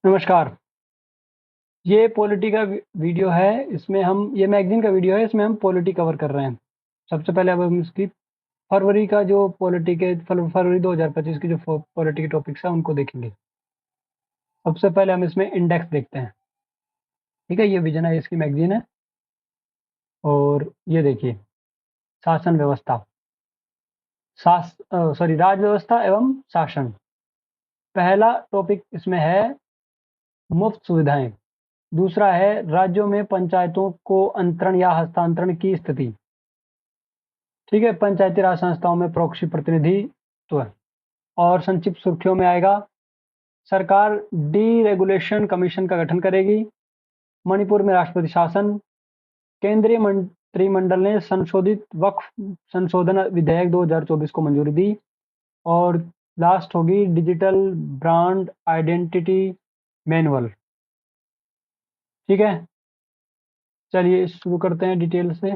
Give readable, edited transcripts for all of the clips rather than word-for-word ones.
नमस्कार। ये पॉलिटी का वीडियो है। इसमें हम ये मैगज़ीन का वीडियो है, इसमें हम पॉलिटी कवर कर रहे हैं। सबसे पहले अब हम इसकी फरवरी का जो पॉलिटी के फरवरी 2025 की जो पॉलिटी के टॉपिक्स हैं उनको देखेंगे। सबसे पहले हम इसमें इंडेक्स देखते हैं। ठीक है, ये विजन है, इसकी मैगज़ीन है। और ये देखिए, शासन व्यवस्था, राज्य व्यवस्था एवं शासन। पहला टॉपिक इसमें है मुफ्त सुविधाएं। दूसरा है राज्यों में पंचायतों को अंतरण या हस्तांतरण की स्थिति। ठीक है, पंचायती राज संस्थाओं में प्रोक्सी प्रतिनिधित्व। और संक्षिप्त सुर्खियों में आएगा, सरकार डीरेगुलेशन कमीशन का गठन करेगी। मणिपुर में राष्ट्रपति शासन। केंद्रीय मंत्रिमंडल ने संशोधित वक्फ संशोधन विधेयक 2024 को मंजूरी दी। और लास्ट होगी डिजिटल ब्रांड आइडेंटिटी मैनुअल। ठीक है, चलिए शुरू करते हैं डिटेल से।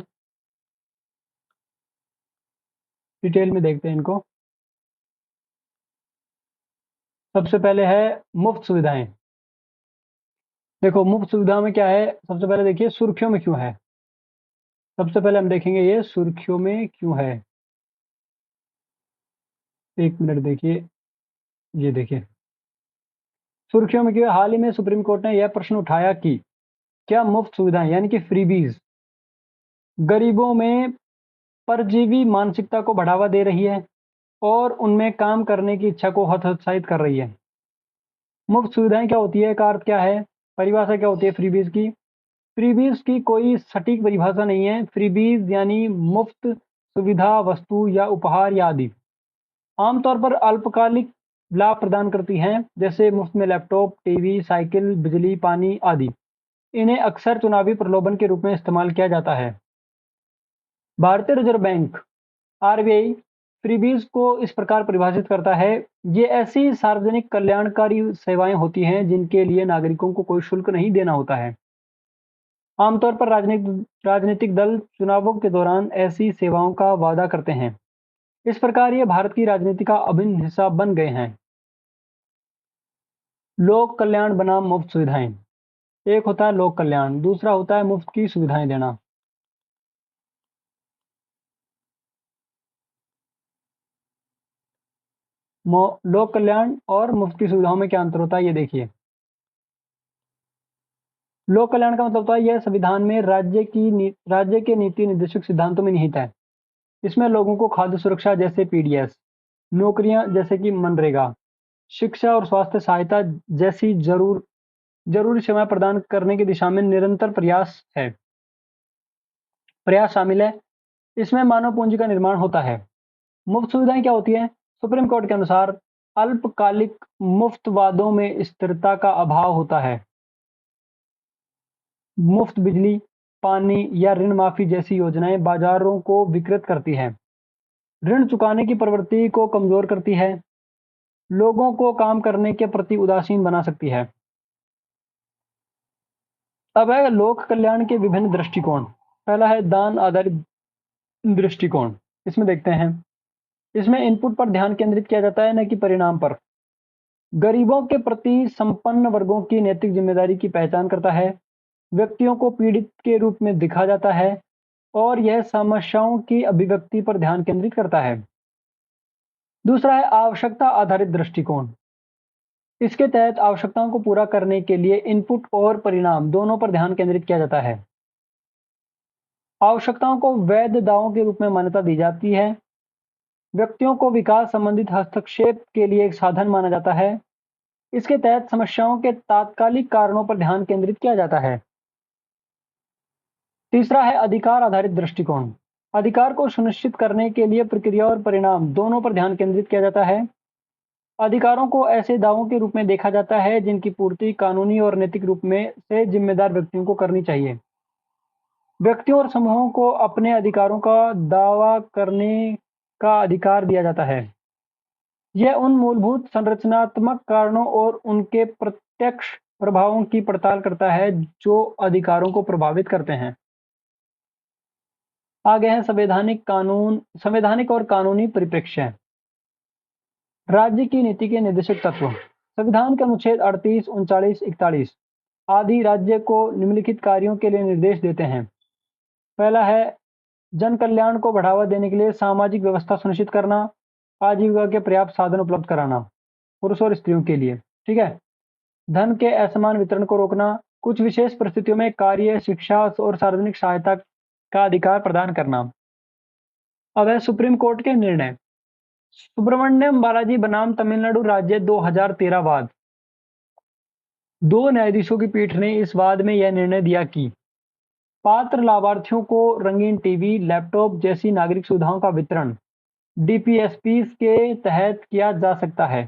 डिटेल में देखते हैं इनको। सबसे पहले है मुफ्त सुविधाएं। देखो, मुफ्त सुविधा में क्या है, सबसे पहले देखिए सुर्खियों में क्यों है। सबसे पहले हम देखेंगे ये सुर्खियों में क्यों है। एक मिनट देखिए, ये देखिए सुर्खियों में क्यों है। हाल ही में सुप्रीम कोर्ट ने यह प्रश्न उठाया कि क्या मुफ्त सुविधाएं यानी कि फ्रीबीज गरीबों में परजीवी मानसिकता को बढ़ावा दे रही है और उनमें काम करने की इच्छा को हतोत्साहित कर रही है। मुफ्त सुविधाएं क्या होती है, का अर्थ क्या है, परिभाषा क्या होती है फ्रीबीज की। फ्रीबीज की कोई सटीक परिभाषा नहीं है। फ्रीबीज यानी मुफ्त सुविधा, वस्तु या उपहार या आदि। आमतौर पर अल्पकालिक लाभ प्रदान करती हैं, जैसे मुफ्त में लैपटॉप, टीवी, साइकिल, बिजली, पानी आदि। इन्हें अक्सर चुनावी प्रलोभन के रूप में इस्तेमाल किया जाता है। भारतीय रिजर्व बैंक आरबीआई फ्रीबीज को इस प्रकार परिभाषित करता है, ये ऐसी सार्वजनिक कल्याणकारी सेवाएं होती हैं जिनके लिए नागरिकों को कोई शुल्क नहीं देना होता है। आमतौर पर राजनीतिक दल चुनावों के दौरान ऐसी सेवाओं का वादा करते हैं। इस प्रकार ये भारत की राजनीति का अभिन्न हिस्सा बन गए हैं। लोक कल्याण बनाम मुफ्त सुविधाएं। एक होता है लोक कल्याण, दूसरा होता है मुफ्त की सुविधाएं देना। लोक कल्याण और मुफ्त की सुविधाओं में क्या अंतर होता है, ये देखिए। लोक कल्याण का मतलब होता है यह संविधान में राज्य के नीति निर्देशक सिद्धांतों में निहित है। इसमें लोगों को खाद्य सुरक्षा जैसे पीडीएस, नौकरियां जैसे कि मनरेगा, शिक्षा और स्वास्थ्य सहायता जैसी जरूरी सेवाएं प्रदान करने की दिशा में निरंतर प्रयास शामिल है। इसमें मानव पूंजी का निर्माण होता है। मुफ्त सुविधाएं क्या होती हैं, सुप्रीम कोर्ट के अनुसार अल्पकालिक मुफ्त वादों में स्थिरता का अभाव होता है। मुफ्त बिजली, पानी या ऋण माफी जैसी योजनाएं बाजारों को विकृत करती है, ऋण चुकाने की प्रवृत्ति को कमजोर करती है, लोगों को काम करने के प्रति उदासीन बना सकती है। अब है लोक कल्याण के विभिन्न दृष्टिकोण। पहला है दान आधारित दृष्टिकोण। इसमें देखते हैं, इसमें इनपुट पर ध्यान केंद्रित किया जाता है, न कि परिणाम पर। गरीबों के प्रति संपन्न वर्गों की नैतिक जिम्मेदारी की पहचान करता है। व्यक्तियों को पीड़ित के रूप में दिखा जाता है और यह समस्याओं की अभिव्यक्ति पर ध्यान केंद्रित करता है। दूसरा है आवश्यकता आधारित दृष्टिकोण। इसके तहत आवश्यकताओं को पूरा करने के लिए इनपुट और परिणाम दोनों पर ध्यान केंद्रित किया जाता है। आवश्यकताओं को वैध दावों के रूप में मान्यता दी जाती है। व्यक्तियों को विकास संबंधित हस्तक्षेप के लिए एक साधन माना जाता है। इसके तहत समस्याओं के तात्कालिक कारणों पर ध्यान केंद्रित किया जाता है। तीसरा है अधिकार आधारित दृष्टिकोण। अधिकार को सुनिश्चित करने के लिए प्रक्रिया और परिणाम दोनों पर ध्यान केंद्रित किया जाता है। अधिकारों को ऐसे दावों के रूप में देखा जाता है जिनकी पूर्ति कानूनी और नैतिक रूप में से जिम्मेदार व्यक्तियों को करनी चाहिए। व्यक्तियों और समूहों को अपने अधिकारों का दावा करने का अधिकार दिया जाता है। यह उन मूलभूत संरचनात्मक कारणों और उनके प्रत्यक्ष प्रभावों की पड़ताल करता है जो अधिकारों को प्रभावित करते हैं। आगे है संवैधानिक और कानूनी परिप्रेक्ष्य। राज्य की नीति के निर्देशक तत्व। संविधान के अनुच्छेद 38, 39, 41 आदि राज्य को निम्नलिखित कार्यों के लिए निर्देश देते हैं। पहला है जन कल्याण को बढ़ावा देने के लिए सामाजिक व्यवस्था सुनिश्चित करना, आजीविका के पर्याप्त साधन उपलब्ध कराना पुरुषों और स्त्रियों के लिए। ठीक है। धन के असमान वितरण को रोकना, कुछ विशेष परिस्थितियों में कार्य, शिक्षा और सार्वजनिक सहायता का अधिकार प्रदान करना। अब है सुप्रीम कोर्ट के निर्णय। सुब्रमण्यम बालाजी बनाम तमिलनाडु राज्य 2013 वाद। 2 न्यायाधीशों की पीठ ने इस वाद में यह निर्णय दिया कि पात्र लाभार्थियों को रंगीन टीवी, लैपटॉप जैसी नागरिक सुविधाओं का वितरण डीपीएसपी के तहत किया जा सकता है।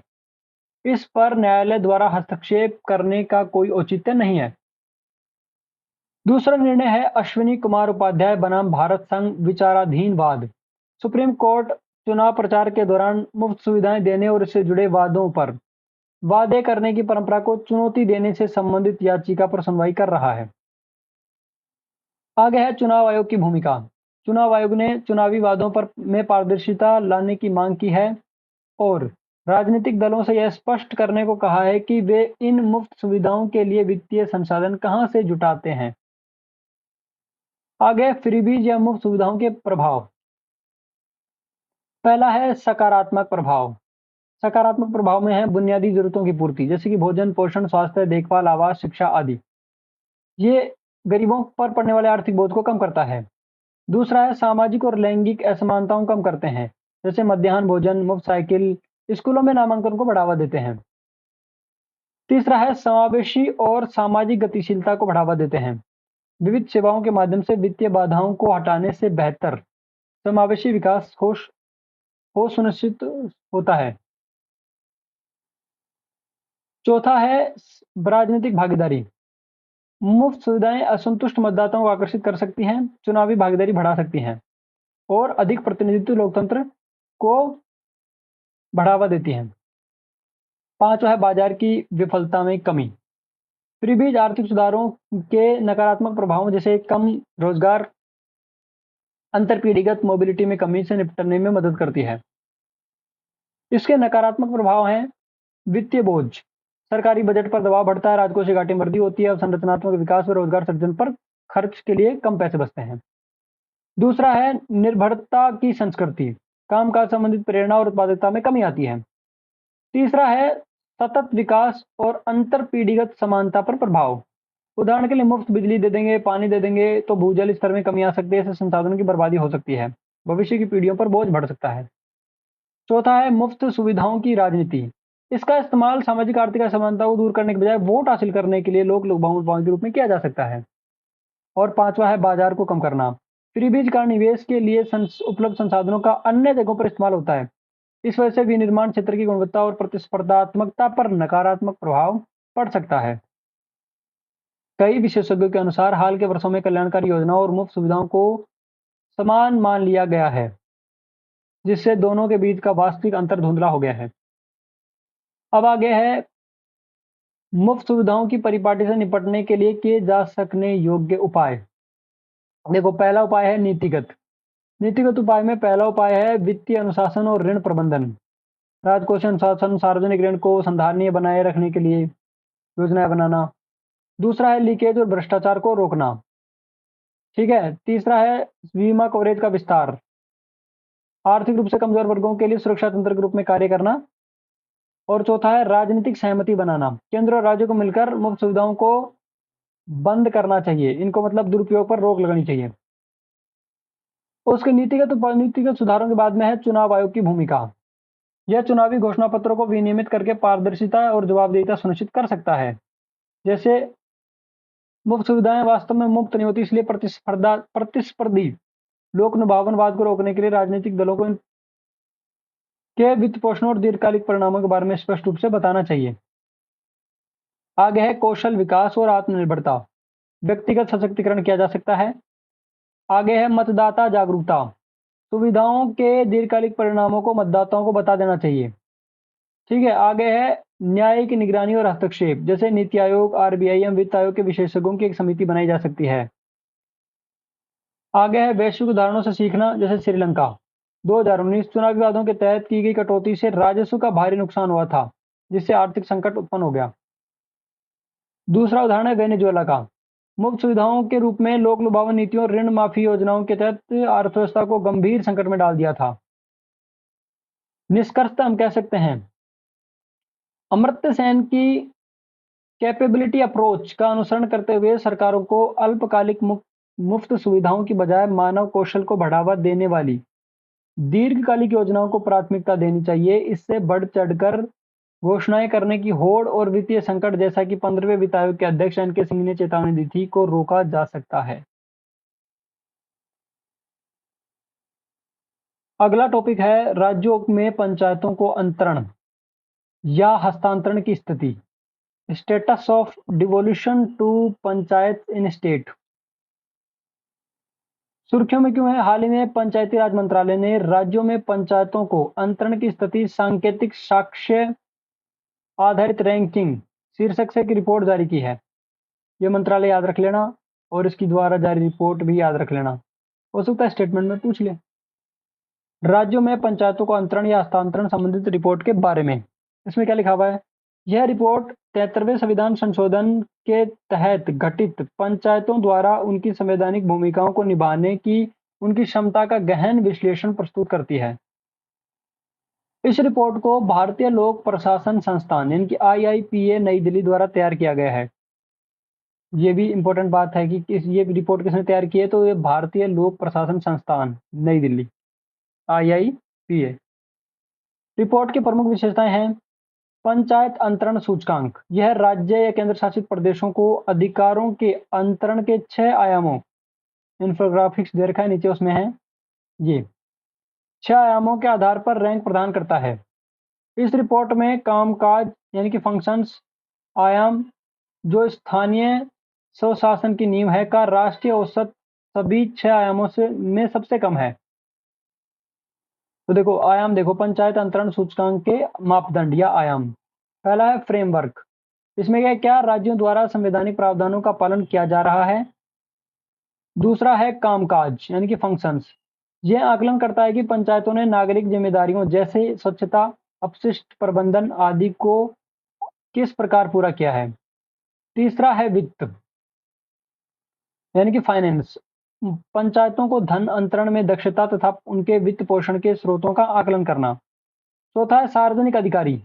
इस पर न्यायालय द्वारा हस्तक्षेप करने का कोई औचित्य नहीं है। दूसरा निर्णय है अश्विनी कुमार उपाध्याय बनाम भारत संघ विचाराधीन वाद। सुप्रीम कोर्ट चुनाव प्रचार के दौरान मुफ्त सुविधाएं देने और इससे जुड़े वादों पर वादे करने की परंपरा को चुनौती देने से संबंधित याचिका पर सुनवाई कर रहा है। आगे है चुनाव आयोग की भूमिका। चुनाव आयोग ने चुनावी वादों पर में पारदर्शिता लाने की मांग की है और राजनीतिक दलों से यह स्पष्ट करने को कहा है कि वे इन मुफ्त सुविधाओं के लिए वित्तीय संसाधन कहां से जुटाते हैं। आगे फ्रीबीज या मुफ्त सुविधाओं के प्रभाव। पहला है सकारात्मक प्रभाव। सकारात्मक प्रभाव में है बुनियादी जरूरतों की पूर्ति, जैसे कि भोजन, पोषण, स्वास्थ्य, देखभाल, आवास, शिक्षा आदि। ये गरीबों पर पड़ने वाले आर्थिक बोझ को कम करता है। दूसरा है सामाजिक और लैंगिक असमानताओं कम करते हैं, जैसे मध्याह्न भोजन, मुफ्त साइकिल, स्कूलों में नामांकन को बढ़ावा देते हैं। तीसरा है समावेशी और सामाजिक गतिशीलता को बढ़ावा देते हैं। विविध सेवाओं के माध्यम से वित्तीय बाधाओं को हटाने से बेहतर समावेशी विकास हो सुनिश्चित होता है। चौथा है राजनीतिक भागीदारी। मुफ्त सुविधाएं असंतुष्ट मतदाताओं को आकर्षित कर सकती हैं, चुनावी भागीदारी बढ़ा सकती हैं और अधिक प्रतिनिधित्व लोकतंत्र को बढ़ावा देती हैं। पांचवा है बाजार की विफलता में कमी। फ्रीबीज आर्थिक सुधारों के नकारात्मक प्रभावों जैसे कम रोजगार, अंतरपीढ़ीगत मोबिलिटी में कमी से निपटने में मदद करती है। इसके नकारात्मक प्रभाव हैं वित्तीय बोझ, सरकारी बजट पर दबाव बढ़ता है, राजकोषीय घाटे में वृद्धि होती है और संरचनात्मक विकास और रोजगार सृजन पर खर्च के लिए कम पैसे बचते हैं। दूसरा है निर्भरता की संस्कृति, कामकाज संबंधित प्रेरणा और उत्पादकता में कमी आती है। तीसरा है सतत विकास और अंतरपीढ़ीगत समानता पर प्रभाव। उदाहरण के लिए मुफ्त बिजली दे देंगे, पानी दे देंगे तो भूजल स्तर में कमी आ सकती है, इससे संसाधनों की बर्बादी हो सकती है, भविष्य की पीढ़ियों पर बोझ बढ़ सकता है। चौथा है मुफ्त सुविधाओं की राजनीति। इसका इस्तेमाल सामाजिक आर्थिक असमानता को दूर करने के बजाय वोट हासिल करने के लिए लोक लुभावन के रूप में किया जा सकता है। और पांचवा है बाजार को कम करना। फ्रीबीज का निवेश के लिए उपलब्ध संसाधनों का अन्य जगहों पर इस्तेमाल होता है। इस वजह से विनिर्माण क्षेत्र की गुणवत्ता और प्रतिस्पर्धात्मकता पर नकारात्मक प्रभाव पड़ सकता है। कई विशेषज्ञों के अनुसार हाल के वर्षों में कल्याणकारी योजनाओं और मुफ्त सुविधाओं को समान मान लिया गया है, जिससे दोनों के बीच का वास्तविक अंतर धुंधला हो गया है। अब आगे है मुफ्त सुविधाओं की परिपाटी से निपटने के लिए किए जा सकने योग्य उपाय। देखो, पहला उपाय है नीतिगत उपाय में पहला उपाय है वित्तीय अनुशासन और ऋण प्रबंधन। राजकोषीय अनुशासन, सार्वजनिक ऋण को संधारणीय बनाए रखने के लिए योजनाएं बनाना। दूसरा है लीकेज और भ्रष्टाचार को रोकना। ठीक है। तीसरा है बीमा कवरेज का विस्तार, आर्थिक रूप से कमजोर वर्गों के लिए सुरक्षा तंत्र के रूप में कार्य करना। और चौथा है राजनीतिक सहमति बनाना, केंद्र और राज्यों को मिलकर मुफ्त सुविधाओं को बंद करना चाहिए, इनको मतलब दुरुपयोग पर रोक लगानी चाहिए। उसके नीतिगत सुधारों के बाद में है चुनाव आयोग की भूमिका। यह चुनावी घोषणा पत्रों को विनियमित करके पारदर्शिता और जवाबदेहिता सुनिश्चित कर सकता है। जैसे मुफ्त सुविधाएं वास्तव में मुफ्त नहीं होती, इसलिए प्रतिस्पर्धी लोक लुभावनवाद को रोकने के लिए राजनीतिक दलों को के वित्त पोषण और दीर्घकालिक परिणामों के बारे में स्पष्ट रूप से बताना चाहिए। आगे है कौशल विकास और आत्मनिर्भरता, व्यक्तिगत सशक्तिकरण किया जा सकता है। आगे है मतदाता जागरूकता, सुविधाओं के दीर्घकालिक परिणामों को मतदाताओं को बता देना चाहिए। ठीक है। आगे है न्यायिक निगरानी और हस्तक्षेप, जैसे नीति आयोग, आरबीआई एवं वित्त आयोग के विशेषज्ञों की एक समिति बनाई जा सकती है। आगे है वैश्विक उदाहरणों से सीखना, जैसे श्रीलंका 2019 चुनावी वादों के तहत की गई कटौती से राजस्व का भारी नुकसान हुआ था, जिससे आर्थिक संकट उत्पन्न हो गया। दूसरा उदाहरण है वेनेजुएला का। मुफ्त सुविधाओं के रूप में लोक लुभावन नीतियों और ऋण माफी योजनाओं के तहत अर्थव्यवस्था को गंभीर संकट में डाल दिया था। निष्कर्षतः हम कह सकते हैं, अमर्त्य सेन की कैपेबिलिटी अप्रोच का अनुसरण करते हुए सरकारों को अल्पकालिक मुफ्त सुविधाओं की बजाय मानव कौशल को बढ़ावा देने वाली दीर्घकालिक योजनाओं को प्राथमिकता देनी चाहिए। इससे बढ़ चढ़कर घोषणाएं करने की होड़ और वित्तीय संकट, जैसा कि 15वें वित्त आयोग के अध्यक्ष एन.के. सिंह ने चेतावनी दी थी, को रोका जा सकता है। अगला टॉपिक है राज्यों में पंचायतों को अंतरण या हस्तांतरण की स्थिति, status of devolution to panchayat in state. सुर्खियों में क्यों है? हाल ही में पंचायती राज मंत्रालय ने राज्यों में पंचायतों को अंतरण की स्थिति सांकेतिक साक्ष्य आधारित रैंकिंग शीर्षक से एक रिपोर्ट जारी की है। यह मंत्रालय याद रख लेना और इसकी द्वारा जारी रिपोर्ट भी याद रख लेना, हो सकता है स्टेटमेंट में पूछ ले। राज्यों में पंचायतों को अंतरण या हस्तांतरण संबंधित रिपोर्ट के बारे में, इसमें क्या लिखा हुआ है? यह रिपोर्ट 73वें संविधान संशोधन के तहत गठित पंचायतों द्वारा उनकी संवैधानिक भूमिकाओं को निभाने की उनकी क्षमता का गहन विश्लेषण प्रस्तुत करती है। इस रिपोर्ट को भारतीय लोक प्रशासन संस्थान यानी कि IIPA नई दिल्ली द्वारा तैयार किया गया है। ये भी इंपॉर्टेंट बात है कि ये रिपोर्ट किसने तैयार की है? तो ये भारतीय लोक प्रशासन संस्थान नई दिल्ली, IIPA। रिपोर्ट की प्रमुख विशेषताएं हैं। पंचायत अंतरण सूचकांक, यह राज्य या केंद्र शासित प्रदेशों को अधिकारों के अंतरण के 6 आयामों, इन्फोग्राफिक्स दे रखा है नीचे, उसमें है ये 6 आयामों के आधार पर रैंक प्रदान करता है। इस रिपोर्ट में कामकाज यानी कि फंक्शंस आयाम, जो स्थानीय स्वशासन की नींव है, का राष्ट्रीय औसत सभी 6 आयामों से में सबसे कम है। तो देखो आयाम, देखो पंचायत अंतरण सूचकांक के मापदंड या आयाम। पहला है फ्रेमवर्क, इसमें क्या राज्यों द्वारा संवैधानिक प्रावधानों का पालन किया जा रहा है। दूसरा है कामकाज यानी कि फंक्शंस, यह आकलन करता है कि पंचायतों ने नागरिक जिम्मेदारियों जैसे स्वच्छता, अपशिष्ट प्रबंधन आदि को किस प्रकार पूरा किया है। तीसरा है वित्त यानी कि फाइनेंस, पंचायतों को धन अंतरण में दक्षता तथा उनके वित्त पोषण के स्रोतों का आकलन करना। चौथा है सार्वजनिक अधिकारी,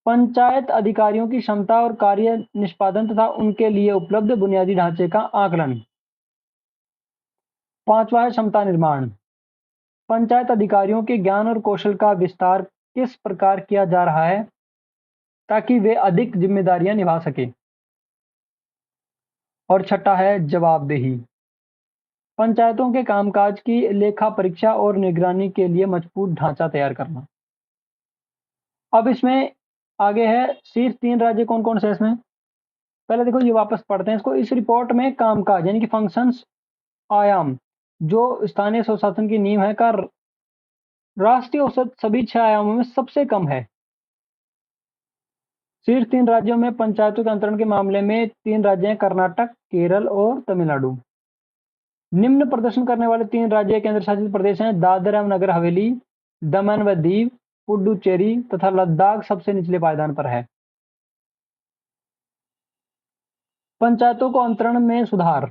पंचायत अधिकारियों की क्षमता और कार्य निष्पादन तथा उनके लिए उपलब्ध बुनियादी ढांचे का आकलन। पांचवा है क्षमता निर्माण, पंचायत अधिकारियों के ज्ञान और कौशल का विस्तार किस प्रकार किया जा रहा है ताकि वे अधिक जिम्मेदारियां निभा सके। और छठा है जवाबदेही, पंचायतों के कामकाज की लेखा परीक्षा और निगरानी के लिए मजबूत ढांचा तैयार करना। अब इसमें आगे है शीर्ष 3 राज्य कौन कौन से इसमें। पहले देखो ये वापस पढ़ते हैं इसको। इस रिपोर्ट में कामकाज यानी कि फंक्शंस आयाम, जो स्थानीय स्वशासन की नींव है, का राष्ट्रीय औसत सभी 6 आयामों में सबसे कम है। शीर्ष 3 राज्यों में पंचायतों के अंतरण के मामले में 3 राज्य हैं, कर्नाटक, केरल और तमिलनाडु। निम्न प्रदर्शन करने वाले 3 राज्य केंद्र शासित प्रदेश हैं दादर एवं नगर हवेली, दमन व दीव, पुडुचेरी तथा लद्दाख सबसे निचले पायदान पर है। पंचायतों को अंतरण में सुधार,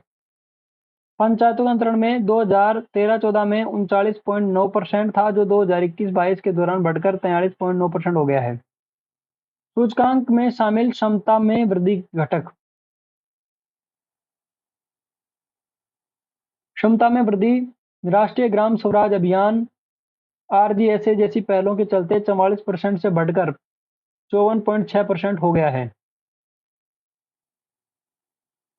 पंचायतों के अंतरण में 2013-14 में 39.9% था, जो 2021-22 के दौरान बढ़कर 43.9% हो गया है। सूचकांक में शामिल क्षमता में वृद्धि घटक, क्षमता में वृद्धि राष्ट्रीय ग्राम स्वराज अभियान RGSA जैसी पहलों के चलते 44% से बढ़कर 54.6% हो गया है।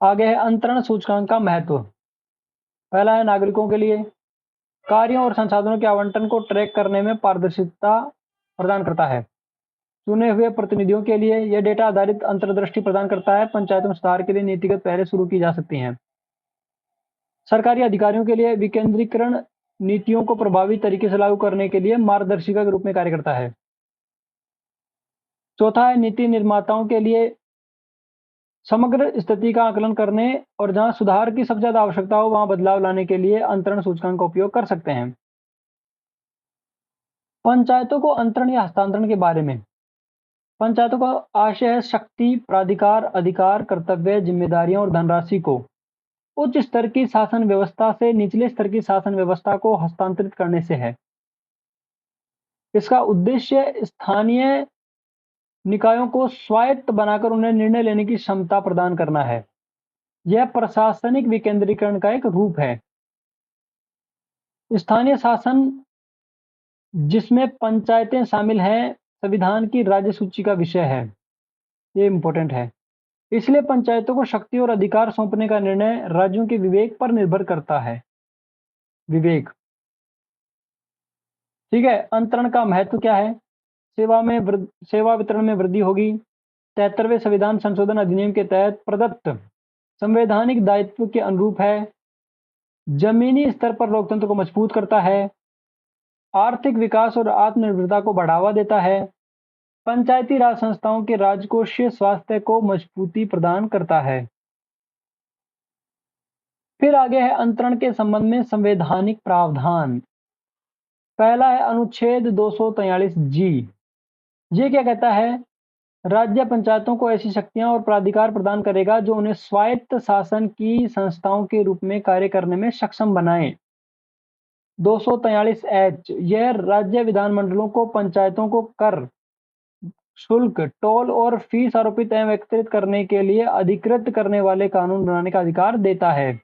आगे है अंतरण सूचकांक का महत्व। पहला है नागरिकों के लिए, कार्यों और संसाधनों के आवंटन को ट्रैक करने में पारदर्शिता प्रदान करता है। चुने हुए प्रतिनिधियों के लिए यह डेटा आधारित अंतर्दृष्टि प्रदान करता है। पंचायतों में सुधार के लिए नीतिगत पहले शुरू की जा सकती हैं। सरकारी अधिकारियों के लिए विकेंद्रीकरण नीतियों को प्रभावी तरीके से लागू करने के लिए मार्गदर्शिका के रूप में कार्य करता है। चौथा है नीति निर्माताओं के लिए समग्र स्थिति का आकलन करने और जहां सुधार की सबसे ज्यादा आवश्यकता हो वहां बदलाव लाने के लिए अंतरण सूचकांक का उपयोग कर सकते हैं। पंचायतों को अंतरण या हस्तांतरण के बारे में पंचायतों का आशय है शक्ति, प्राधिकार, अधिकार, कर्तव्य, जिम्मेदारियों और धनराशि को उच्च स्तर की शासन व्यवस्था से निचले स्तर की शासन व्यवस्था को हस्तांतरित करने से है। इसका उद्देश्य स्थानीय निकायों को स्वायत्त बनाकर उन्हें निर्णय लेने की क्षमता प्रदान करना है। यह प्रशासनिक विकेंद्रीकरण का एक रूप है। स्थानीय शासन जिसमें पंचायतें शामिल हैं, संविधान की राज्य सूची का विषय है। ये इंपॉर्टेंट है। इसलिए पंचायतों को शक्ति और अधिकार सौंपने का निर्णय राज्यों के विवेक पर निर्भर करता है। विवेक, ठीक है। अंतरण का महत्व क्या है? सेवा वितरण में वृद्धि होगी। 73वें संविधान संशोधन अधिनियम के तहत प्रदत्त संवैधानिक दायित्व के अनुरूप है। जमीनी स्तर पर लोकतंत्र को मजबूत करता है। आर्थिक विकास और आत्मनिर्भरता को बढ़ावा देता है। पंचायती राज संस्थाओं के राजकोषीय स्वास्थ्य को मजबूती प्रदान करता है। फिर आगे है अंतरण के संबंध में संवैधानिक प्रावधान। पहला है अनुच्छेद 243 जी। ये क्या कहता है? राज्य पंचायतों को ऐसी शक्तियां और प्राधिकार प्रदान करेगा जो उन्हें स्वायत्त शासन की संस्थाओं के रूप में कार्य करने में सक्षम बनाए। 243 एच, यह राज्य विधानमंडलों को पंचायतों को कर, शुल्क, टोल और फीस आरोपित एवं एकत्रित करने के लिए अधिकृत करने वाले कानून बनाने का अधिकार देता है।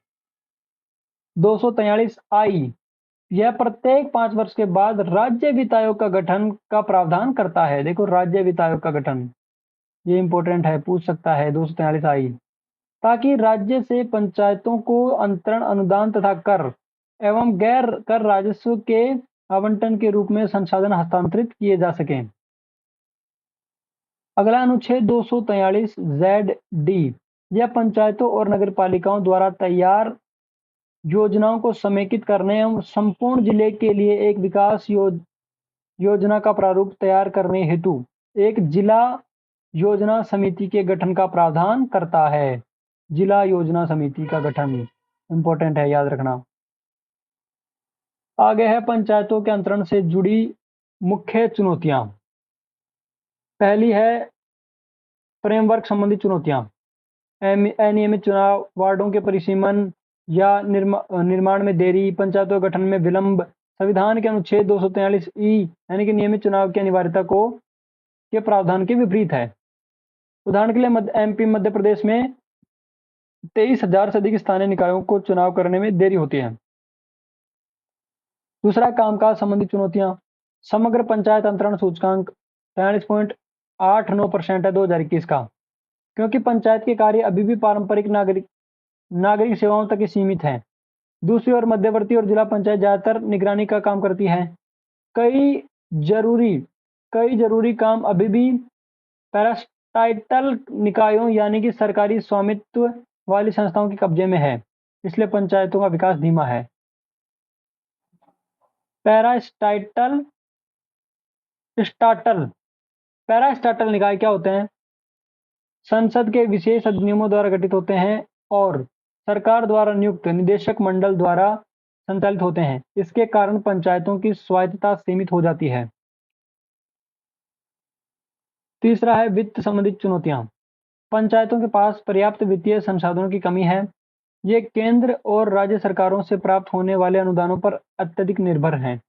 243 आई, यह प्रत्येक 5 वर्ष के बाद राज्य वित्त आयोग का गठन का प्रावधान करता है। देखो, राज्य वित्त आयोग का गठन, ये इंपॉर्टेंट है, पूछ सकता है। 243 आई, ताकि राज्य से पंचायतों को अंतरण, अनुदान तथा कर एवं गैर कर राजस्व के आवंटन के रूप में संसाधन हस्तांतरित किए जा सकें। अगला अनुच्छेद 243 जेड डी, यह पंचायतों और नगरपालिकाओं द्वारा तैयार योजनाओं को समेकित करने एवं संपूर्ण जिले के लिए एक विकास योजना का प्रारूप तैयार करने हेतु एक जिला योजना समिति के गठन का प्रावधान करता है। जिला योजना समिति का गठन इंपॉर्टेंट है, याद रखना। आगे है पंचायतों के अंतरण से जुड़ी मुख्य चुनौतियां। पहली है फ्रेमवर्क संबंधी चुनौतियां। अनियमित चुनाव, वार्डों के परिसीमन या निर्माण में देरी, पंचायतों के गठन में विलंब, संविधान के अनुच्छेद 243 ई यानी कि नियमित चुनाव की अनिवार्यता को के प्रावधान के विपरीत है। उदाहरण के लिए एमपी मध्य प्रदेश में 23,000 से अधिक स्थानीय निकायों को चुनाव करने में देरी होती है। दूसरा, कामकाज संबंधी चुनौतियां। समग्र पंचायत अंतरण सूचकांक 43.89% है 2021 का, क्योंकि पंचायत के कार्य अभी भी पारंपरिक नागरिक सेवाओं तक ही सीमित हैं। दूसरी ओर मध्यवर्ती और जिला पंचायत ज्यादातर निगरानी का काम करती है। कई जरूरी काम अभी भी पैरास्टाइटल निकायों यानी कि सरकारी स्वामित्व वाली संस्थाओं के कब्जे में है, इसलिए पंचायतों का विकास धीमा है। पैरास्टाइटल निकाय क्या होते हैं? संसद के विशेष अधिनियमों द्वारा गठित होते हैं और सरकार द्वारा नियुक्त निदेशक मंडल द्वारा संचालित होते हैं। इसके कारण पंचायतों की स्वायत्तता सीमित हो जाती है। तीसरा है वित्त संबंधित चुनौतियां। पंचायतों के पास पर्याप्त वित्तीय संसाधनों की कमी है। ये केंद्र और राज्य सरकारों से प्राप्त होने वाले अनुदानों पर अत्यधिक निर्भर हैं।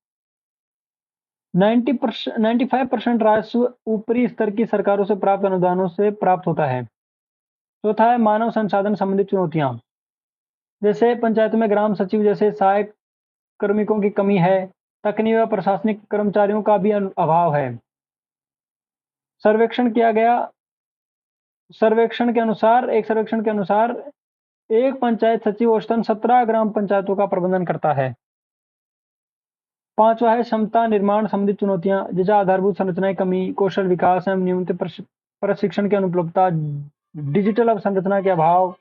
95% राजस्व ऊपरी स्तर की सरकारों से प्राप्त अनुदानों से प्राप्त होता है। चौथा है मानव संसाधन संबंधित चुनौतियां। जैसे पंचायत में ग्राम सचिव जैसे सहायक कार्मिकों की कमी है। तकनीकी व प्रशासनिक कर्मचारियों का भी अभाव है। सर्वेक्षण के अनुसार एक पंचायत सचिव औसतन 17 ग्राम पंचायतों का प्रबंधन करता है। पांचवा है क्षमता निर्माण संबंधित चुनौतियां, जैसे आधारभूत संरचनाएं कमी, कौशल विकास एवं नियमित प्रशिक्षण की अनुपलब्धता, डिजिटल अवसंरचना के अभाव।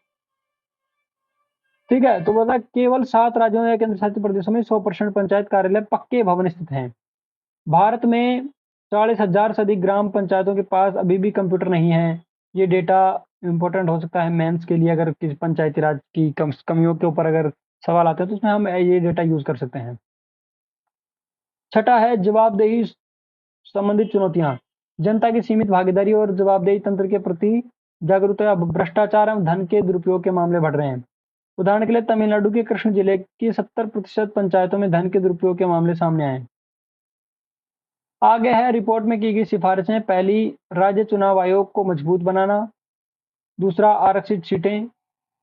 ठीक है, तो बोला केवल 7 राज्यों या केंद्र शासित प्रदेशों में 100% पंचायत कार्यालय पक्के भवन स्थित हैं। भारत में 40,000 से अधिक ग्राम पंचायतों के पास अभी भी कंप्यूटर नहीं है। ये डेटा इंपॉर्टेंट हो सकता है मेंस के लिए, अगर किसी पंचायती राज की कमियों के ऊपर अगर सवाल आते हैं तो उसमें हम ये डेटा यूज कर सकते हैं। छठा है जवाबदेही संबंधित चुनौतियां। जनता की सीमित भागीदारी और जवाबदेही तंत्र के प्रति जागरूकता। भ्रष्टाचार एवं धन के दुरुपयोग के मामले बढ़ रहे हैं। उदाहरण के लिए तमिलनाडु के कृष्ण जिले की 70% पंचायतों में धन के दुरुपयोग के मामले सामने आए। आगे है रिपोर्ट में की गई सिफारिशें। पहली, राज्य चुनाव आयोग को मजबूत बनाना। दूसरा, आरक्षित सीटें,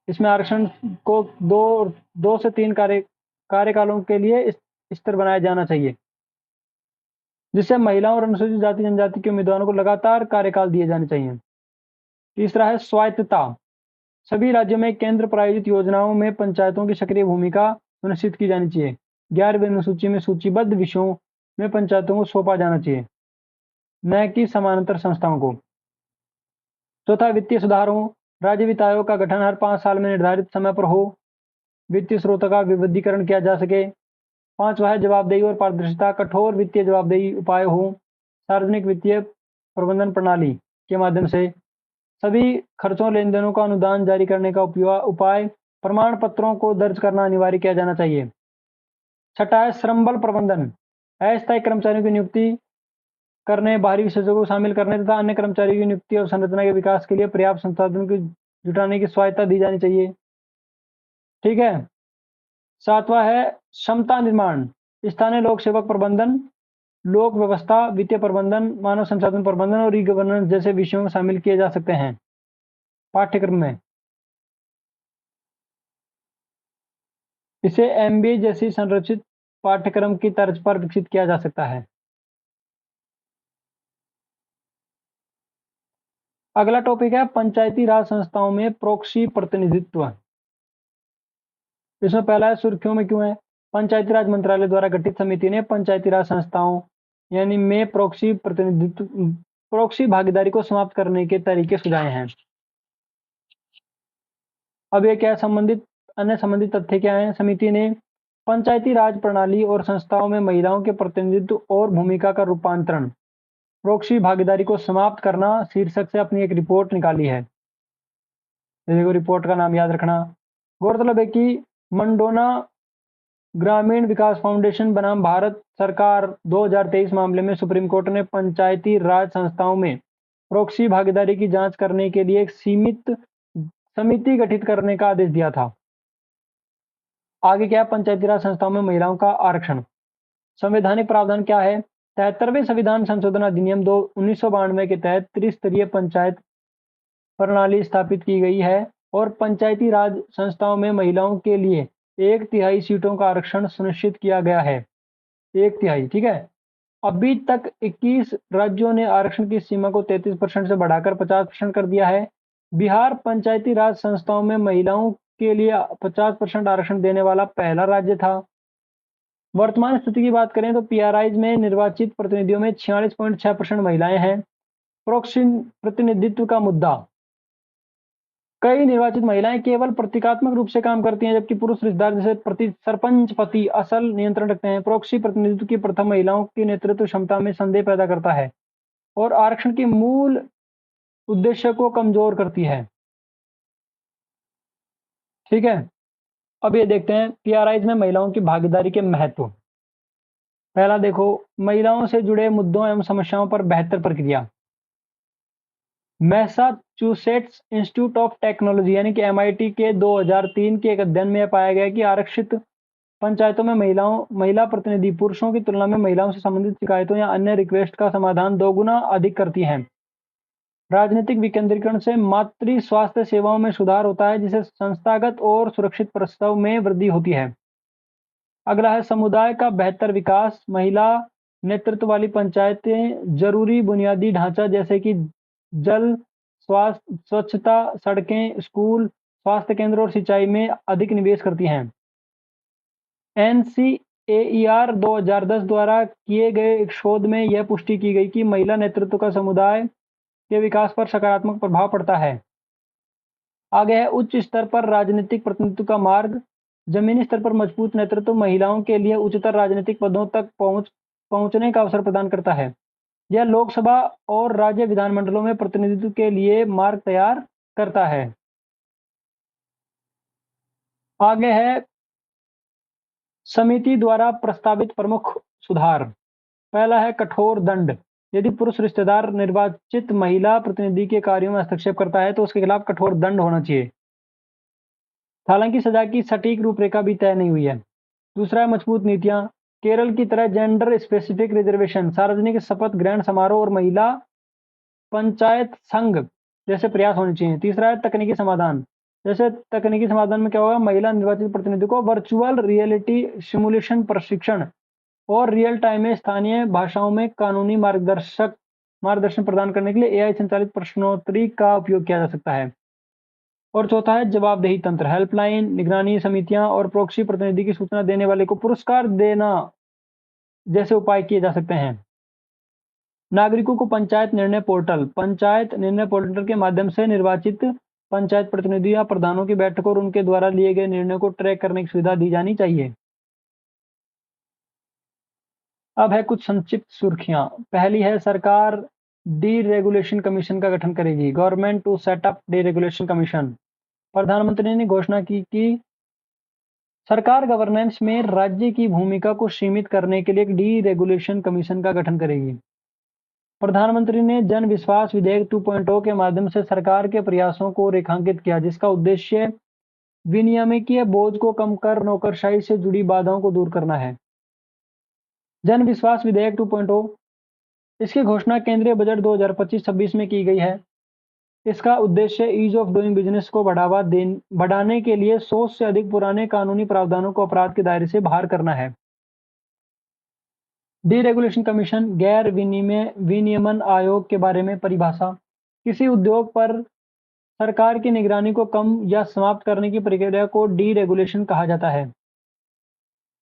इसमें आरक्षण को दो से तीन कार्यकालों के लिए स्तर बनाया जाना चाहिए, जिससे महिलाओं और अनुसूचित जाति जनजाति के उम्मीदवारों को लगातार कार्यकाल दिए जाने चाहिए। तीसरा है स्वायत्तता, सभी राज्यों में केंद्र प्रायोजित योजनाओं में पंचायतों की सक्रिय भूमिका सुनिश्चित की जानी चाहिए। 11वीं अनुसूची में सूचीबद्ध विषयों में पंचायतों को सौंपा जाना चाहिए, न कि समानांतर संस्थाओं को। चौथा, वित्तीय सुधार हो, राज्य वित्त आयोग का गठन हर 5 साल में निर्धारित समय पर हो, वित्तीय स्रोतों का विविधीकरण किया जा सके। पांचवा है जवाबदेही और पारदर्शिता, कठोर वित्तीय जवाबदेही उपाय हो, सार्वजनिक वित्तीय प्रबंधन प्रणाली के माध्यम से सभी खर्चों लेन देनों का अनुदान जारी करने का उपाय, प्रमाण पत्रों को दर्ज करना अनिवार्य किया जाना चाहिए। छठा है श्रम बल प्रबंधन, अस्थायी कर्मचारियों की नियुक्ति करने, बाहरी विशेषज्ञों को शामिल करने तथा अन्य कर्मचारियों की नियुक्ति और संरचना के विकास के लिए पर्याप्त संसाधनों की जुटाने की स्वायत्ता दी जानी चाहिए। ठीक है। सातवां है क्षमता निर्माण, स्थानीय लोक सेवक प्रबंधन, लोक व्यवस्था, वित्तीय प्रबंधन, मानव संसाधन प्रबंधन और ई गवर्नेंस जैसे विषयों में शामिल किए जा सकते हैं पाठ्यक्रम में। इसे एमबीए जैसी संरचित पाठ्यक्रम की तर्ज पर विकसित किया जा सकता है। अगला टॉपिक है पंचायती राज संस्थाओं में प्रोक्सी प्रतिनिधित्व। इसमें पहला है सुर्खियों में क्यों है। पंचायती राज मंत्रालय द्वारा गठित समिति ने पंचायती राज संस्थाओं यानी में प्रोक्सी भागीदारी को समाप्त करने के तरीके सुझाए हैं। अब ये क्या संबंधित अन्य संबंधित तथ्य क्या हैं। समिति ने पंचायती राज प्रणाली और संस्थाओं में महिलाओं के प्रतिनिधित्व और भूमिका का रूपांतरण, प्रोक्सी भागीदारी को समाप्त करना शीर्षक से अपनी एक रिपोर्ट निकाली है। देखो रिपोर्ट का नाम याद रखना। गौरतलब है कि मंडोना ग्रामीण विकास फाउंडेशन बनाम भारत सरकार 2023 मामले में सुप्रीम कोर्ट ने पंचायती राज संस्थाओं में प्रोक्सी भागीदारी की जांच करने के लिए एक सीमित समिति गठित करने का आदेश दिया था। आगे क्या है, पंचायती राज संस्थाओं में महिलाओं का आरक्षण। संवैधानिक प्रावधान क्या है। 73वें संविधान संशोधन अधिनियम 1992 के तहत त्रिस्तरीय पंचायत प्रणाली स्थापित की गई है और पंचायती राज संस्थाओं में महिलाओं के लिए 1/3 सीटों का आरक्षण सुनिश्चित किया गया है। 1/3, ठीक है। अभी तक 21 राज्यों ने आरक्षण की सीमा को 33% से बढ़ाकर 50% कर दिया है। बिहार पंचायती राज संस्थाओं में महिलाओं के लिए 50% आरक्षण देने वाला पहला राज्य था। वर्तमान स्थिति की बात करें तो पीआरआईज में निर्वाचित प्रतिनिधियों में 46.6% महिलाएं हैं। प्रोक्सी प्रतिनिधित्व का मुद्दा। कई निर्वाचित महिलाएं केवल प्रतीकात्मक रूप से काम करती हैं, जबकि पुरुष रिश्तेदार जैसे सरपंच पति असल नियंत्रण रखते हैं। प्रोक्सी प्रतिनिधित्व की प्रथा महिलाओं की नेतृत्व क्षमता में संदेह पैदा करता है और आरक्षण के मूल उद्देश्य को कमजोर करती है। ठीक है। अब ये देखते हैं पीआरआईज में महिलाओं की भागीदारी के महत्व। पहला देखो, महिलाओं से जुड़े मुद्दों एवं समस्याओं पर बेहतर प्रक्रिया। मैसाचुसेट्स इंस्टीट्यूट ऑफ टेक्नोलॉजी यानी कि एमआईटी के 2003 के एक अध्ययन में पाया गया कि आरक्षित पंचायतों में महिला प्रतिनिधि पुरुषों की तुलना में महिलाओं से संबंधित शिकायतों या अन्य रिक्वेस्ट का समाधान 2 गुना अधिक करती हैं। राजनीतिक विकेंद्रीकरण से मातृ स्वास्थ्य सेवाओं में सुधार होता है, जिससे संस्थागत और सुरक्षित प्रसव में वृद्धि होती है। अगला है समुदाय का बेहतर विकास। महिला नेतृत्व वाली पंचायतें जरूरी बुनियादी ढांचा जैसे कि जल, स्वास्थ्य, स्वच्छता, सड़कें, स्कूल, स्वास्थ्य केंद्र और सिंचाई में अधिक निवेश करती हैं। एनसीएईआर 2010 द्वारा किए गए एक शोध में यह पुष्टि की गई कि महिला नेतृत्व का समुदाय के विकास पर सकारात्मक प्रभाव पड़ता है। आगे है उच्च स्तर पर राजनीतिक प्रतिनिधित्व का मार्ग। जमीनी स्तर पर मजबूत नेतृत्व महिलाओं के लिए उच्चतर राजनीतिक पदों तक पहुंचने का अवसर प्रदान करता है। यह लोकसभा और राज्य विधानमंडलों में प्रतिनिधित्व के लिए मार्ग तैयार करता है। आगे है समिति द्वारा प्रस्तावित प्रमुख सुधार। पहला है कठोर दंड। यदि पुरुष रिश्तेदार निर्वाचित महिला प्रतिनिधि के कार्यों में हस्तक्षेप करता है तो उसके खिलाफ कठोर दंड होना चाहिए। हालांकि सजा की सटीक रूपरेखा भी तय नहीं हुई है। दूसरा है मजबूत नीतियां। केरल की तरह जेंडर स्पेसिफिक रिजर्वेशन, सार्वजनिक शपथ ग्रहण समारोह और महिला पंचायत संघ जैसे प्रयास होने चाहिए। तीसरा है तकनीकी समाधान। जैसे तकनीकी समाधान में क्या होगा, महिला निर्वाचित प्रतिनिधि को वर्चुअल रियलिटी सिमुलेशन प्रशिक्षण और रियल टाइम में स्थानीय भाषाओं में कानूनी मार्गदर्शन प्रदान करने के लिए एआई संचालित प्रश्नोत्तरी का उपयोग किया जा सकता है। और चौथा है जवाबदेही तंत्र। हेल्पलाइन, निगरानी समितियां और प्रोक्सी प्रतिनिधि की सूचना देने वाले को पुरस्कार देना जैसे उपाय किए जा सकते हैं। नागरिकों को पंचायत निर्णय पोर्टल के माध्यम से निर्वाचित पंचायत प्रतिनिधि या प्रधानों की बैठक और उनके द्वारा लिए गए निर्णयों को ट्रैक करने की सुविधा दी जानी चाहिए। अब है कुछ संक्षिप्त सुर्खियां। पहली है, सरकार डीरेगुलेशन कमीशन का गठन करेगी। Government to set up deregulation commission. प्रधानमंत्री ने घोषणा की कि सरकार गवर्नेंस में राज्य की भूमिका को सीमित करने के लिए एक डीरेगुलेशन कमीशन का गठन करेगी। प्रधानमंत्री ने जन विश्वास विधेयक 2.0 के माध्यम से सरकार के प्रयासों को रेखांकित किया, जिसका उद्देश्य विनियामकीय बोझ को कम कर नौकरशाही से जुड़ी बाधाओं को दूर करना है। जन विश्वास विधेयक 2.0, इसकी घोषणा केंद्रीय बजट 2025-26 में की गई है। इसका उद्देश्य ईज ऑफ डूइंग बिजनेस को बढ़ाने के लिए 100 से अधिक पुराने कानूनी प्रावधानों को अपराध के दायरे से बाहर करना है। डीरेगुलेशन कमीशन गैर विनियमन आयोग के बारे में परिभाषा। किसी उद्योग पर सरकार की निगरानी को कम या समाप्त करने की प्रक्रिया को डीरेगुलेशन कहा जाता है।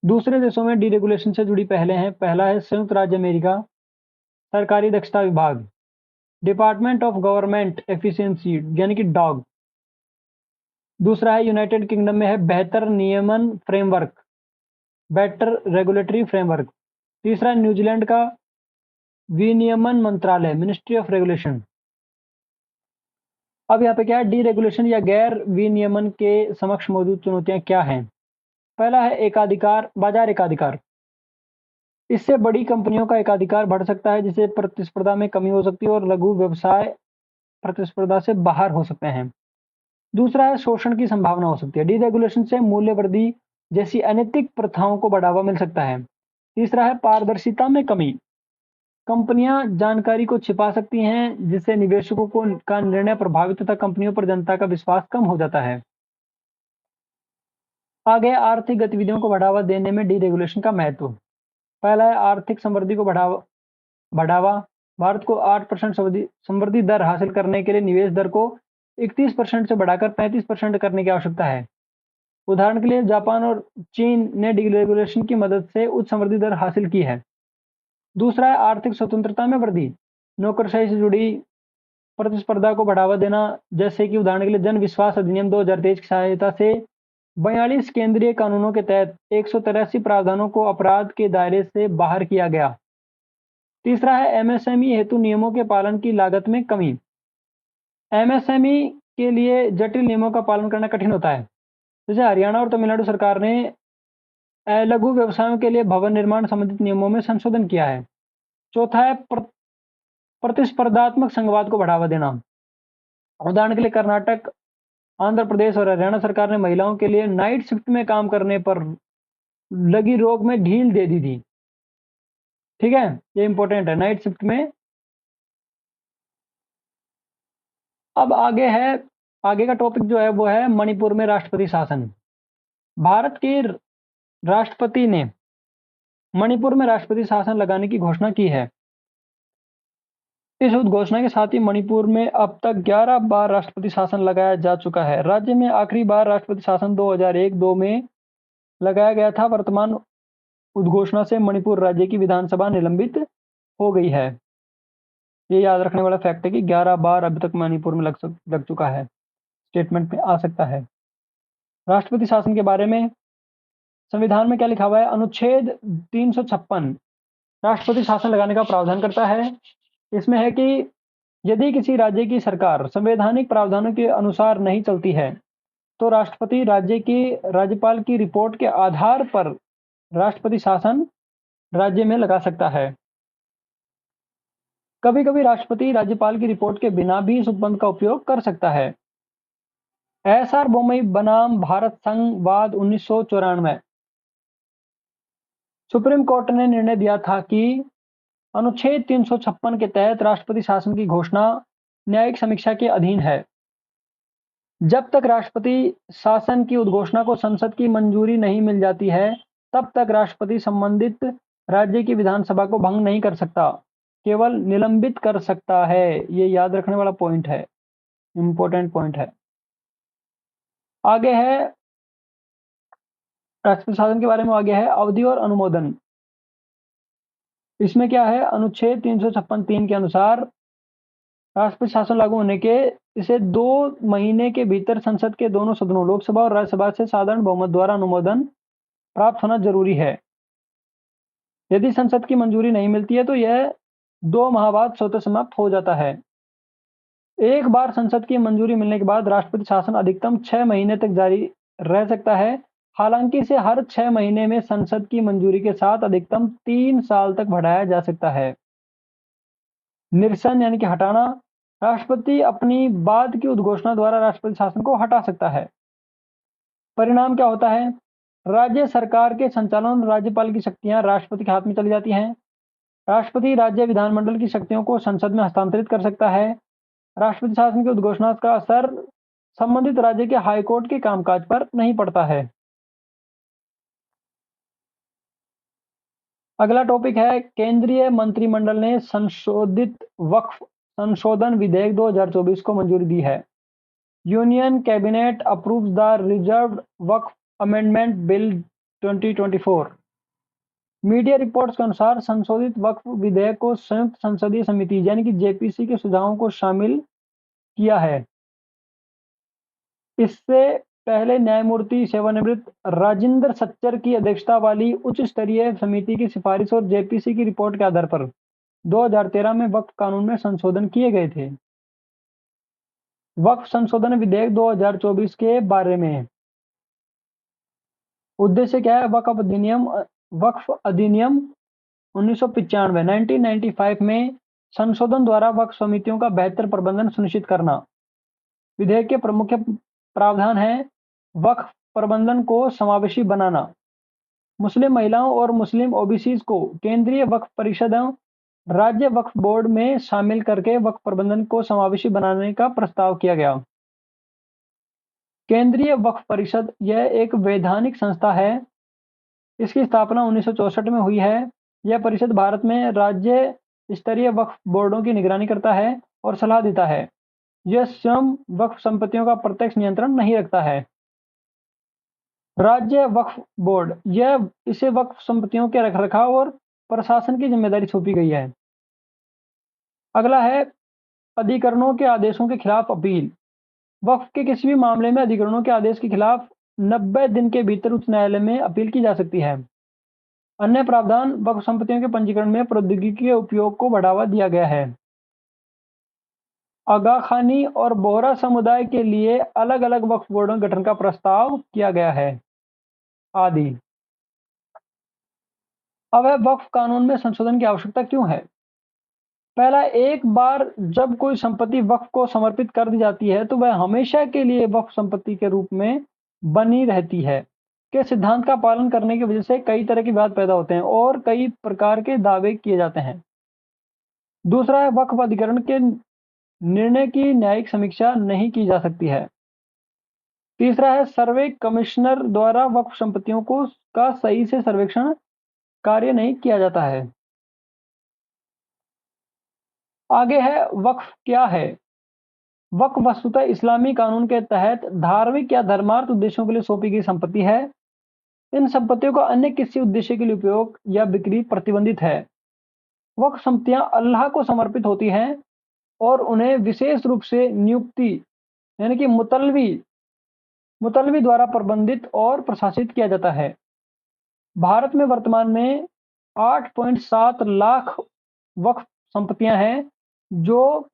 दूसरे देशों में डीरेगुलेशन से जुड़ी पहलें हैं। पहला है संयुक्त राज्य अमेरिका, सरकारी दक्षता विभाग, डिपार्टमेंट ऑफ गवर्नमेंट एफिशिएंसी यानी कि डॉग। दूसरा है यूनाइटेड किंगडम में है बेहतर नियमन फ्रेमवर्क, बेटर रेगुलेटरी फ्रेमवर्क। तीसरा है न्यूजीलैंड का विनियमन मंत्रालय, मिनिस्ट्री ऑफ रेगुलेशन। अब यहाँ पे क्या है, डीरेगुलेशन या गैर विनियमन के समक्ष मौजूद चुनौतियां क्या हैं। पहला है एकाधिकार, बाजार एकाधिकार। इससे बड़ी कंपनियों का एकाधिकार बढ़ सकता है, जिससे प्रतिस्पर्धा में कमी हो सकती है और लघु व्यवसाय प्रतिस्पर्धा से बाहर हो सकते हैं। दूसरा है शोषण की संभावना हो सकती है। डीरेगुलेशन से मूल्य वृद्धि जैसी अनैतिक प्रथाओं को बढ़ावा मिल सकता है। तीसरा है पारदर्शिता में कमी। कंपनियां जानकारी को छिपा सकती हैं, जिससे निवेशकों का निर्णय प्रभावित तथा कंपनियों पर जनता का विश्वास कम हो जाता है। आगे आर्थिक गतिविधियों को बढ़ावा देने में डीरेगुलेशन का महत्व। पहला है आर्थिक समृद्धि को बढ़ावा। भारत को 8% समृद्धि दर हासिल करने के लिए निवेश दर को 31% से बढ़ाकर 35% करने की आवश्यकता है। उदाहरण के लिए जापान और चीन ने डीरेगुलेशन की मदद से उच्च समृद्धि दर हासिल की है। दूसरा है आर्थिक स्वतंत्रता में वृद्धि। नौकरशाही से जुड़ी प्रतिस्पर्धा को बढ़ावा देना, जैसे कि उदाहरण के लिए जन विश्वास अधिनियम 2023 की सहायता से 42 केंद्रीय कानूनों के तहत 183 प्रावधानों को अपराध के दायरे से बाहर किया गया। तीसरा है एमएसएमई हेतु नियमों के पालन की लागत में कमी। एमएसएमई के लिए जटिल नियमों का पालन करना कठिन होता है। जैसे हरियाणा और तमिलनाडु सरकार ने लघु व्यवसायों के लिए भवन निर्माण संबंधित नियमों में संशोधन किया है। चौथा है प्रतिस्पर्धात्मक संघवाद को बढ़ावा देना। उदाहरण के लिए कर्नाटक, आंध्र प्रदेश और हरियाणा सरकार ने महिलाओं के लिए नाइट शिफ्ट में काम करने पर लगी रोक में ढील दे दी थी। ठीक है, ये इंपॉर्टेंट है, नाइट शिफ्ट में। अब आगे का टॉपिक जो है वो है मणिपुर में राष्ट्रपति शासन। भारत के राष्ट्रपति ने मणिपुर में राष्ट्रपति शासन लगाने की घोषणा की है। इस उद्घोषणा के साथ ही मणिपुर में अब तक 11 बार राष्ट्रपति शासन लगाया जा चुका है। राज्य में आखिरी बार राष्ट्रपति शासन 2001-2 में लगाया गया था। वर्तमान उद्घोषणा से मणिपुर राज्य की विधानसभा निलंबित हो गई है। ये याद रखने वाला फैक्ट है कि 11 बार अभी तक मणिपुर में लग चुका है। स्टेटमेंट में आ सकता है। राष्ट्रपति शासन के बारे में संविधान में क्या लिखा हुआ है? अनुच्छेद 356 राष्ट्रपति शासन लगाने का प्रावधान करता है। इसमें है कि यदि किसी राज्य की सरकार संवैधानिक प्रावधानों के अनुसार नहीं चलती है तो राष्ट्रपति राज्य के राज्यपाल की रिपोर्ट के आधार पर राष्ट्रपति शासन राज्य में लगा सकता है। कभी कभी राष्ट्रपति राज्यपाल की रिपोर्ट के बिना भी इस उपबंध का उपयोग कर सकता है। एसआर बोमई बनाम भारत संघ वाद 1994। सुप्रीम कोर्ट ने निर्णय दिया था कि अनुच्छेद 356 के तहत राष्ट्रपति शासन की घोषणा न्यायिक समीक्षा के अधीन है। जब तक राष्ट्रपति शासन की उद्घोषणा को संसद की मंजूरी नहीं मिल जाती है, तब तक राष्ट्रपति संबंधित राज्य की विधानसभा को भंग नहीं कर सकता, केवल निलंबित कर सकता है। ये याद रखने वाला पॉइंट है, इंपॉर्टेंट पॉइंट है। आगे है राष्ट्रपति शासन के बारे में, आगे है अवधि और अनुमोदन। इसमें क्या है, अनुच्छेद 356(3) के अनुसार राष्ट्रपति शासन लागू होने के इसे 2 महीने के भीतर संसद के दोनों सदनों लोकसभा और राज्यसभा से साधारण बहुमत द्वारा अनुमोदन प्राप्त होना जरूरी है। यदि संसद की मंजूरी नहीं मिलती है तो यह 2 माह बाद स्वतः समाप्त हो जाता है। एक बार संसद की मंजूरी मिलने के बाद राष्ट्रपति शासन अधिकतम 6 महीने तक जारी रह सकता है। हालांकि इसे हर 6 महीने में संसद की मंजूरी के साथ अधिकतम 3 साल तक बढ़ाया जा सकता है। निरसन यानी कि हटाना, राष्ट्रपति अपनी बाद की उद्घोषणा द्वारा राष्ट्रपति शासन को हटा सकता है। परिणाम क्या होता है, राज्य सरकार के संचालन और राज्यपाल की शक्तियां राष्ट्रपति के हाथ में चली जाती हैं। राष्ट्रपति राज्य विधानमंडल की शक्तियों को संसद में हस्तांतरित कर सकता है। राष्ट्रपति शासन की उद्घोषणा का असर संबंधित राज्य के हाईकोर्ट के कामकाज पर नहीं पड़ता है। अगला टॉपिक है, केंद्रीय मंत्रिमंडल ने संशोधित वक्फ संशोधन विधेयक 2024 को मंजूरी दी है। Union cabinet approves the reserved Waqf amendment bill 2024। Media reports के अनुसार संशोधित वक्फ विधेयक को संयुक्त संसदीय समिति यानी कि जेपीसी के सुझावों को शामिल किया है। इससे पहले न्यायमूर्ति सेवानिवृत्त राजिंदर सच्चर की अध्यक्षता वाली उच्च स्तरीय समिति की सिफारिश और जेपीसी की रिपोर्ट के आधार पर 2013 में वक्फ कानून में संशोधन किए गए थे। वक्फ संशोधन विधेयक 2024 के बारे में उद्देश्य क्या है, वक्फ अधिनियम 1995 1995 में संशोधन द्वारा वक्फ समितियों का बेहतर प्रबंधन सुनिश्चित करना। विधेयक के प्रमुख प्रावधान है, वक्फ प्रबंधन को समावेशी बनाना, मुस्लिम महिलाओं और मुस्लिम ओबीसी को केंद्रीय वक्फ परिषद एवं राज्य वक्फ बोर्ड में शामिल करके वक्फ प्रबंधन को समावेशी बनाने का प्रस्ताव किया गया। केंद्रीय वक्फ परिषद यह एक वैधानिक संस्था है। इसकी स्थापना 1964 में हुई है। यह परिषद भारत में राज्य स्तरीय वक्फ बोर्डों की निगरानी करता है और सलाह देता है। यह स्वयं वक्फ संपत्तियों का प्रत्यक्ष नियंत्रण नहीं रखता है। राज्य वक्फ बोर्ड इसे वक्फ संपत्तियों के रखरखाव और प्रशासन की जिम्मेदारी सौंपी गई है। अगला है अधिकरणों के आदेशों के खिलाफ अपील। वक्फ के किसी भी मामले में अधिकरणों के आदेश के खिलाफ 90 दिन के भीतर उच्च न्यायालय में अपील की जा सकती है। अन्य प्रावधान, वक्फ संपत्तियों के पंजीकरण में प्रौद्योगिकी के उपयोग को बढ़ावा दिया गया है। आगा खानी और बोहरा समुदाय के लिए अलग अलग वक्फ बोर्डों के गठन का प्रस्ताव किया गया है आदि। अब है वक्फ कानून में संशोधन की आवश्यकता क्यों है। पहला, एक बार जब कोई संपत्ति वक्फ को समर्पित कर दी जाती है तो वह हमेशा के लिए वक्फ संपत्ति के रूप में बनी रहती है के सिद्धांत का पालन करने की वजह से कई तरह के विवाद पैदा होते हैं और कई प्रकार के दावे किए जाते हैं। दूसरा है, वक्फ अधिकरण के निर्णय की न्यायिक समीक्षा नहीं की जा सकती है। तीसरा है, सर्वे कमिश्नर द्वारा वक्फ संपत्तियों का सही से सर्वेक्षण कार्य नहीं किया जाता है। आगे है, वक्फ क्या है। वक्फ वस्तुतः इस्लामी कानून के तहत धार्मिक या धर्मार्थ उद्देश्यों के लिए सौंपी गई संपत्ति है। इन संपत्तियों का अन्य किसी उद्देश्य के लिए उपयोग या बिक्री प्रतिबंधित है। वक्फ संपत्तियां अल्लाह को समर्पित होती हैं और उन्हें विशेष रूप से नियुक्ति यानी कि मुतलवी द्वारा प्रबंधित और प्रशासित किया जाता है। भारत में वर्तमान में 8.7 लाख वक्फ संपत्तियां हैं जो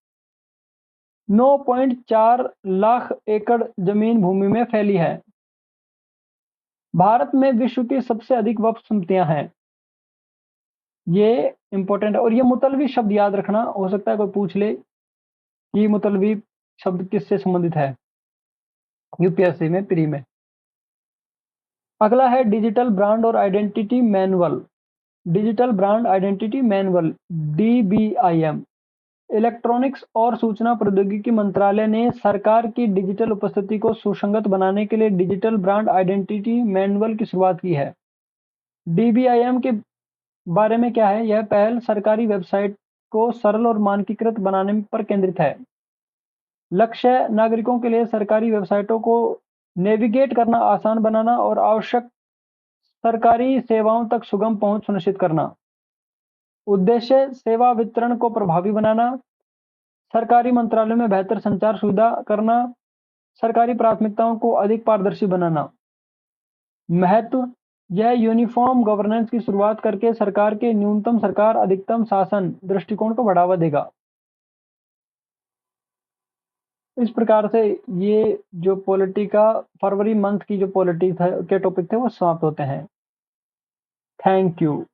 9.4 लाख एकड़ जमीन भूमि में फैली है। भारत में विश्व की सबसे अधिक वक्फ संपत्तियां हैं। ये इंपॉर्टेंट है। और ये मुतलवी शब्द याद रखना, हो सकता है कोई पूछ ले कि मुतलवी शब्द किससे संबंधित है यूपीएससी में प्री में। अगला है डिजिटल ब्रांड और identity manual. Digital brand identity manual DBIM. Electronics और सूचना प्रौद्योगिकी मंत्रालय ने सरकार की डिजिटल उपस्थिति को सुसंगत बनाने के लिए डिजिटल ब्रांड आइडेंटिटी मैनुअल की शुरुआत की है। डीबीआईएम के बारे में क्या है? यह पहल सरकारी वेबसाइट को सरल और मानकीकृत बनाने पर केंद्रित है। लक्ष्य नागरिकों के लिए सरकारी वेबसाइटों को नेविगेट करना आसान बनाना और आवश्यक सरकारी सेवाओं तक सुगम पहुंच सुनिश्चित करना। उद्देश्य सेवा वितरण को प्रभावी बनाना, सरकारी मंत्रालयों में बेहतर संचार सुविधा करना, सरकारी प्राथमिकताओं को अधिक पारदर्शी बनाना। महत्व, यह यूनिफॉर्म गवर्नेंस की शुरुआत करके सरकार के न्यूनतम सरकार अधिकतम शासन दृष्टिकोण को बढ़ावा देगा। इस प्रकार से ये जो पॉलिटी का फरवरी मंथ की जो पॉलिटी के टॉपिक थे वो समाप्त होते हैं। Thank you.